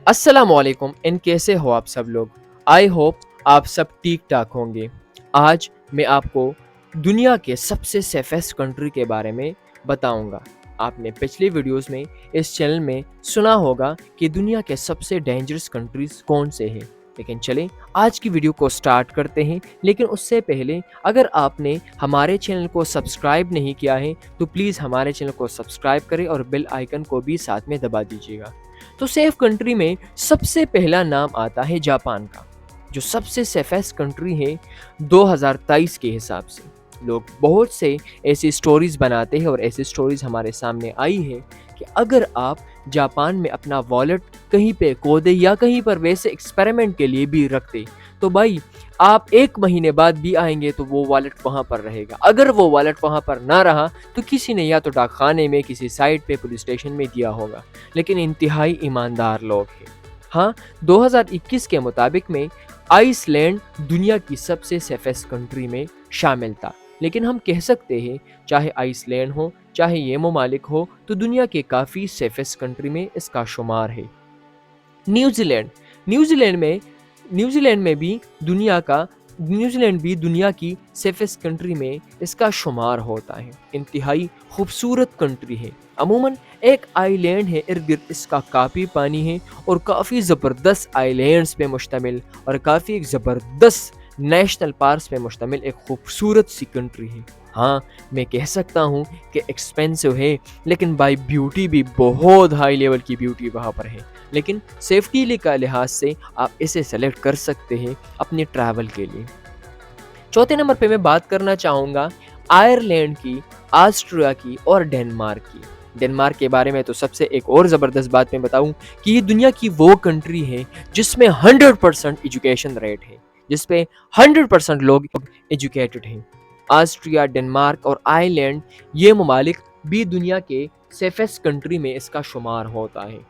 अस्सलाम वालेकुम इन कैसे हो आप सब लोग। आई होप आप सब ठीक ठाक होंगे। आज मैं आपको दुनिया के सबसे सेफेस्ट कंट्री के बारे में बताऊंगा। आपने पिछली वीडियोस में इस चैनल में सुना होगा कि दुनिया के सबसे डेंजरस कंट्रीज कौन से हैं, लेकिन चलें आज की वीडियो को स्टार्ट करते हैं। लेकिन उससे पहले अगर आपने हमारे चैनल को सब्सक्राइब नहीं किया है तो प्लीज़ हमारे चैनल को सब्सक्राइब करें और बेल आइकन को भी साथ में दबा दीजिएगा। तो सेफ कंट्री में सबसे पहला नाम आता है जापान का, जो सबसे सेफेस्ट कंट्री है 2023 के हिसाब से। लोग बहुत से ऐसी स्टोरीज बनाते हैं और ऐसी स्टोरीज हमारे सामने आई है कि अगर आप जापान में अपना वॉलेट कहीं पे खो दे या कहीं पर वैसे एक्सपेरिमेंट के लिए भी रख दे तो भाई आप 1 महीने बाद भी आएंगे तो वो वॉलेट वहाँ पर रहेगा। अगर वो वॉलेट वहाँ पर ना रहा तो किसी ने या तो डाकखाने में, किसी साइट पे, पुलिस स्टेशन में दिया होगा। लेकिन इंतहाई ईमानदार लोग हैं। हाँ, 2021 के मुताबिक में आइसलैंड दुनिया की सबसे सेफेस्ट कंट्री में शामिल था। लेकिन हम कह सकते हैं चाहे आइसलैंड हो चाहे ये ममालिक हो तो दुनिया के काफ़ी सेफेस्ट कंट्री में इसका शुमार है। न्यूजीलैंड न्यूजीलैंड में न्यूजीलैंड में भी दुनिया का न्यूजीलैंड भी दुनिया की सेफेस्ट कंट्री में इसका शुमार होता है। इंतहाई खूबसूरत कंट्री है। अमूमन एक आइलैंड है, इर्द गिर्द इसका काफ़ी पानी है और काफ़ी ज़बरदस्त आइलैंड्स पे मुश्तमिल और काफ़ी एक ज़बरदस्त नेशनल पार्क्स पे मुश्तमिल एक खूबसूरत सी कंट्री है। हाँ, मैं कह सकता हूँ कि एक्सपेंसिव है, लेकिन बाई ब्यूटी भी बहुत हाई लेवल की ब्यूटी वहाँ पर है। लेकिन सेफ्टी का लिहाज से आप इसे सेलेक्ट कर सकते हैं अपने ट्रैवल के लिए। चौथे नंबर पे मैं बात करना चाहूँगा आयरलैंड की, ऑस्ट्रिया की और डेनमार्क की। डेनमार्क के बारे में तो सबसे एक और ज़बरदस्त बात मैं बताऊँ कि ये दुनिया की वो कंट्री है जिसमें 100% एजुकेशन रेट है, जिसपे 100% लोग एजुकेटेड हैं। ऑस्ट्रिया, डेनमार्क और आयरलैंड ये ममालिक भी दुनिया के सेफेस्ट कंट्री में इसका शुमार होता है।